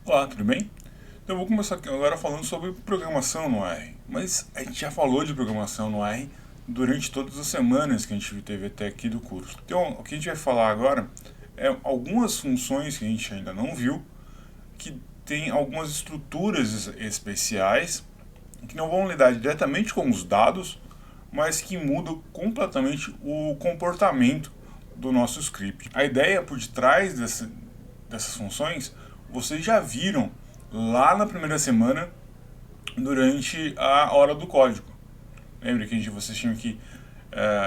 Olá, tudo bem? Então eu vou começar aqui agora falando sobre programação no R. Mas a gente já falou de programação no R durante todas as semanas que a gente teve até aqui do curso. Então o que a gente vai falar agora é algumas funções que a gente ainda não viu, que tem algumas estruturas especiais que não vão lidar diretamente com os dados, mas que mudam completamente o comportamento do nosso script. A ideia por detrás dessas funções vocês já viram lá na primeira semana durante a hora do código. Lembra que vocês tinham que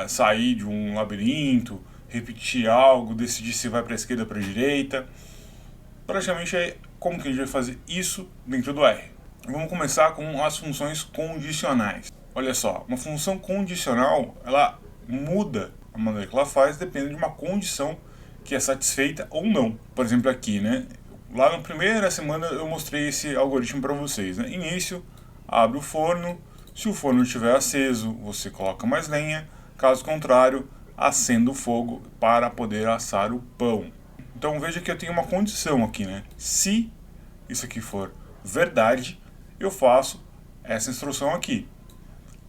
sair de um labirinto, repetir algo, decidir se vai para a esquerda ou para a direita. Praticamente é como que a gente vai fazer isso dentro do R. Vamos começar com as funções condicionais. Olha só, uma função condicional, ela muda a maneira que ela faz dependendo de uma condição que é satisfeita ou não. Por exemplo, aqui, né? Lá na primeira semana eu mostrei esse algoritmo para vocês, né? Início, abre o forno, se o forno estiver aceso, você coloca mais lenha, caso contrário, acenda o fogo para poder assar o pão. Então veja que eu tenho uma condição aqui, né? Se isso aqui for verdade, eu faço essa instrução aqui.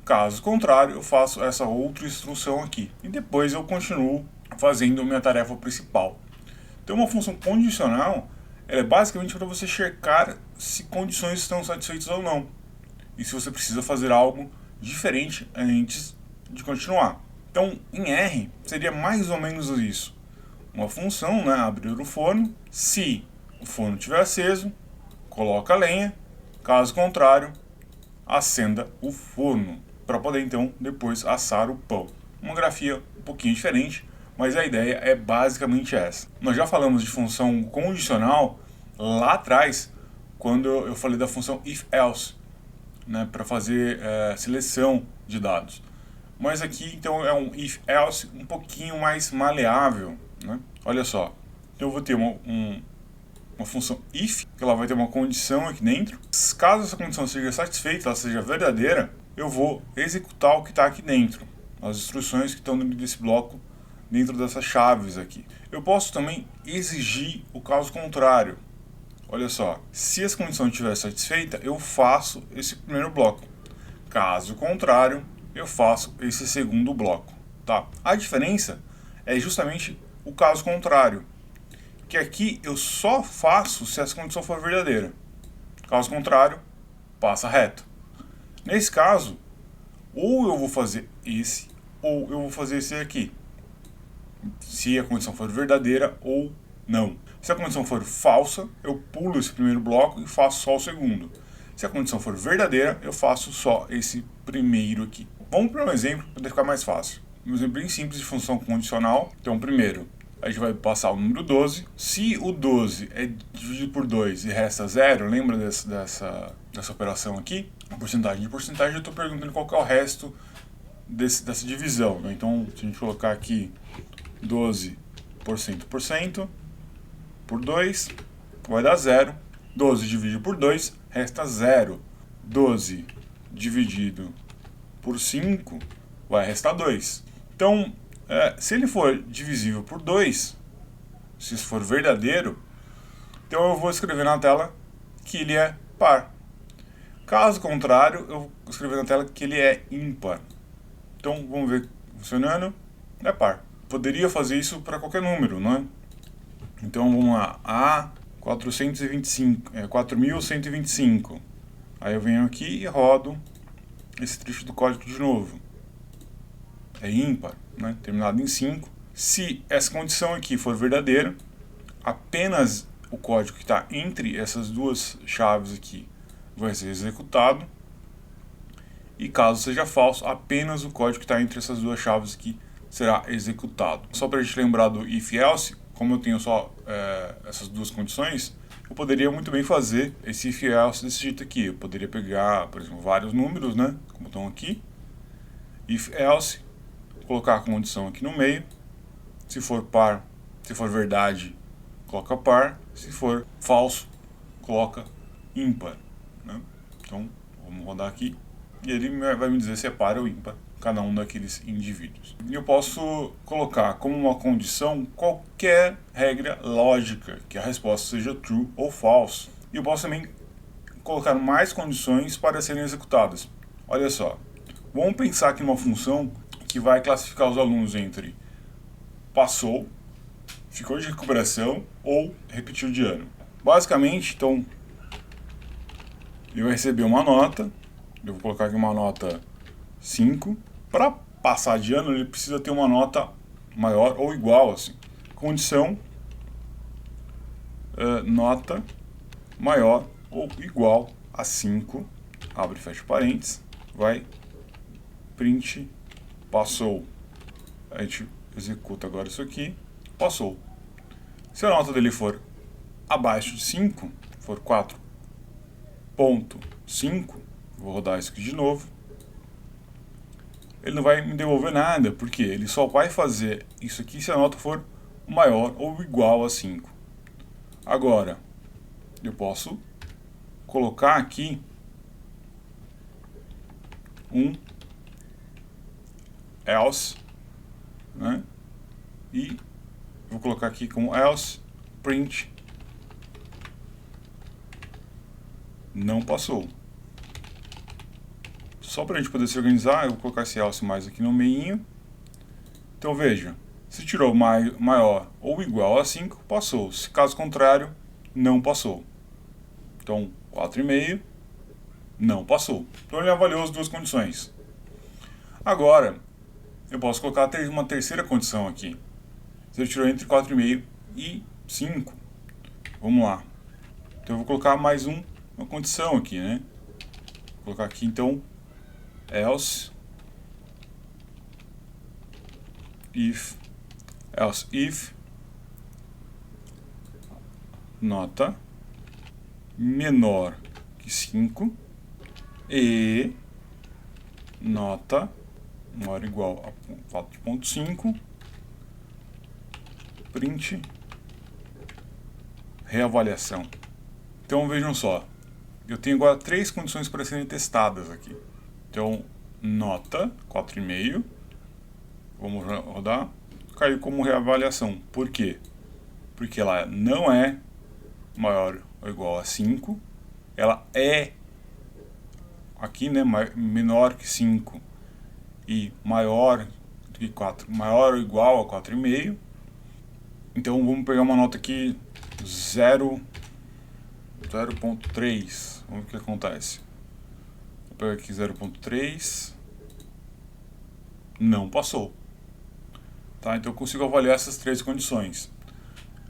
Caso contrário, eu faço essa outra instrução aqui. E depois eu continuo fazendo minha tarefa principal. Então uma função condicional é basicamente para você checar se condições estão satisfeitas ou não. E se você precisa fazer algo diferente antes de continuar. Então em R seria mais ou menos isso. Uma função, né, abrir o forno, se o forno estiver aceso, coloca a lenha, caso contrário, acenda o forno, para poder então depois assar o pão. Uma grafia um pouquinho diferente, mas a ideia é basicamente essa. Nós já falamos de função condicional lá atrás, quando eu falei da função if-else, né, para fazer seleção de dados. Mas aqui então é um if-else um pouquinho mais maleável, né? Olha só, então eu vou ter uma função if, que ela vai ter uma condição aqui dentro. Caso essa condição seja satisfeita, ela seja verdadeira, eu vou executar o que está aqui dentro, as instruções que estão dentro desse bloco, dentro dessas chaves aqui. Eu posso também exigir o caso contrário. Olha só, se essa condição estiver satisfeita, eu faço esse primeiro bloco. Caso contrário, eu faço esse segundo bloco. Tá? A diferença é justamente o caso contrário, que aqui eu só faço se essa condição for verdadeira. Caso contrário, passa reto. Nesse caso, ou eu vou fazer esse, ou eu vou fazer esse aqui. Se a condição for verdadeira ou não. Se a condição for falsa, eu pulo esse primeiro bloco e faço só o segundo. Se a condição for verdadeira, eu faço só esse primeiro aqui. Vamos para um exemplo para ficar mais fácil. Um exemplo bem simples de função condicional. Então, primeiro, a gente vai passar o número 12. Se o 12 é dividido por 2 e resta 0, lembra dessa operação aqui? A porcentagem de porcentagem, eu estou perguntando qual que é o resto dessa divisão. Né? Então, se a gente colocar aqui 12% por 2, vai dar 0. 12 dividido por 2, resta 0. 12 dividido por 5, vai restar 2. Então, se ele for divisível por 2, se isso for verdadeiro, então eu vou escrever na tela que ele é par. Caso contrário, eu vou escrever na tela que ele é ímpar. Então, vamos ver funcionando, é par. Poderia fazer isso para qualquer número, não é? Então, vamos lá, A 4.125. Aí eu venho aqui e rodo esse trecho do código de novo. É ímpar, né? Terminado em 5. Se essa condição aqui for verdadeira, apenas o código que está entre essas duas chaves aqui vai ser executado. E caso seja falso, apenas o código que está entre essas duas chaves aqui será executado. Só para a gente lembrar do if-else, como eu tenho só essas duas condições, eu poderia muito bem fazer esse if-else desse jeito aqui. Eu poderia pegar, por exemplo, vários números, né, como estão aqui, if-else, colocar a condição aqui no meio, se for par, se for verdade, coloca par, se for falso, coloca ímpar. Né? Então, vamos rodar aqui, e ele vai me dizer se é par ou ímpar cada um daqueles indivíduos. E eu posso colocar como uma condição qualquer regra lógica, que a resposta seja true ou false. E eu posso também colocar mais condições para serem executadas. Olha só, vamos pensar aqui numa função que vai classificar os alunos entre passou, ficou de recuperação ou repetiu de ano. Basicamente, então, ele vai receber uma nota, eu vou colocar aqui uma nota 5. Para passar de ano, ele precisa ter uma nota maior ou igual, assim. Condição, nota maior ou igual a 5, abre e fecha parênteses, vai, print, passou. A gente executa agora isso aqui, passou. Se a nota dele for abaixo de 5, for 4.5, vou rodar isso aqui de novo, ele não vai me devolver nada, porque ele só vai fazer isso aqui se a nota for maior ou igual a 5. Agora, eu posso colocar aqui um else, né? E vou colocar aqui como else print não passou. Só para a gente poder se organizar, eu vou colocar esse else mais aqui no meio. Então veja, se tirou maior ou igual a 5, passou. Se caso contrário, não passou. Então 4,5 não passou. Então ele avaliou as duas condições. Agora, eu posso colocar uma terceira condição aqui. Se ele tirou entre 4,5 e 5, vamos lá. Então eu vou colocar mais uma condição aqui, né? Vou colocar aqui então else if nota menor que 5 e nota maior ou igual a 4.5, print reavaliação. Então vejam só, eu tenho agora 3 condições para serem testadas aqui. Então nota 4,5, vamos rodar, caiu como reavaliação. Por quê? Porque ela não é maior ou igual a 5, ela é aqui, né, menor que 5 e maior que 4, maior ou igual a 4,5. Então vamos pegar uma nota aqui 0.3, vamos ver o que acontece. Vou pegar aqui 0.3, não passou. Tá? Então eu consigo avaliar essas 3 condições.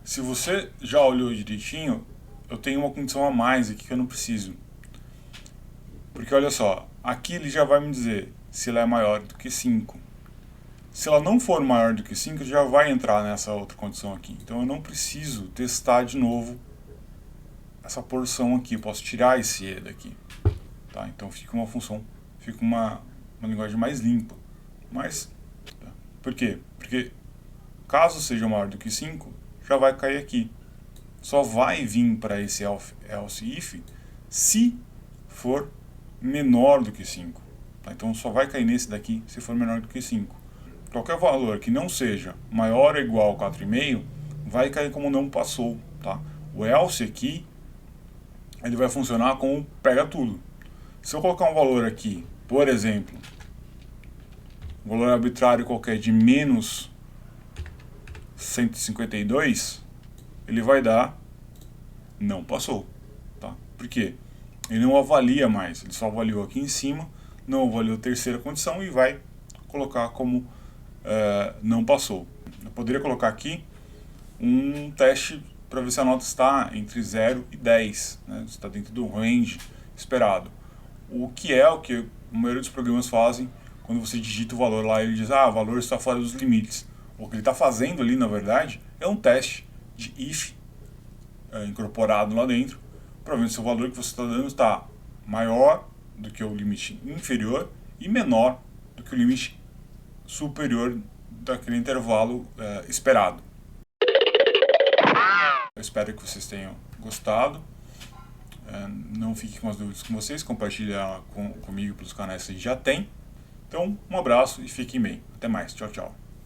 Se você já olhou direitinho, eu tenho uma condição a mais aqui que eu não preciso. Porque olha só, aqui ele já vai me dizer se ela é maior do que 5. Se ela não for maior do que 5, já vai entrar nessa outra condição aqui. Então eu não preciso testar de novo essa porção aqui. Eu posso tirar esse E daqui. Tá? Então fica uma função, fica uma linguagem mais limpa. Mas, tá? Por quê? Porque caso seja maior do que 5, já vai cair aqui. Só vai vir para esse else if se for menor do que 5. Tá? Então só vai cair nesse daqui se for menor do que 5. Qualquer valor que não seja maior ou igual a 4,5 vai cair como não passou. Tá? O else aqui ele vai funcionar como pega tudo. Se eu colocar um valor aqui, por exemplo, um valor arbitrário qualquer de menos 152, ele vai dar não passou. Tá? Por quê? Ele não avalia mais, ele só avaliou aqui em cima, não avaliou a terceira condição e vai colocar como não passou. Eu poderia colocar aqui um teste para ver se a nota está entre 0 e 10, né? Está dentro do range esperado. O que a maioria dos programas fazem quando você digita o valor lá, ele diz, o valor está fora dos limites. O que ele está fazendo ali, na verdade, é um teste de if incorporado lá dentro, para ver se o valor que você está dando está maior do que o limite inferior e menor do que o limite superior daquele intervalo esperado. Eu espero que vocês tenham gostado. Não fique com as dúvidas com vocês, compartilhe comigo pelos canais que já tem. Então, um abraço e fiquem bem. Até mais. Tchau, tchau.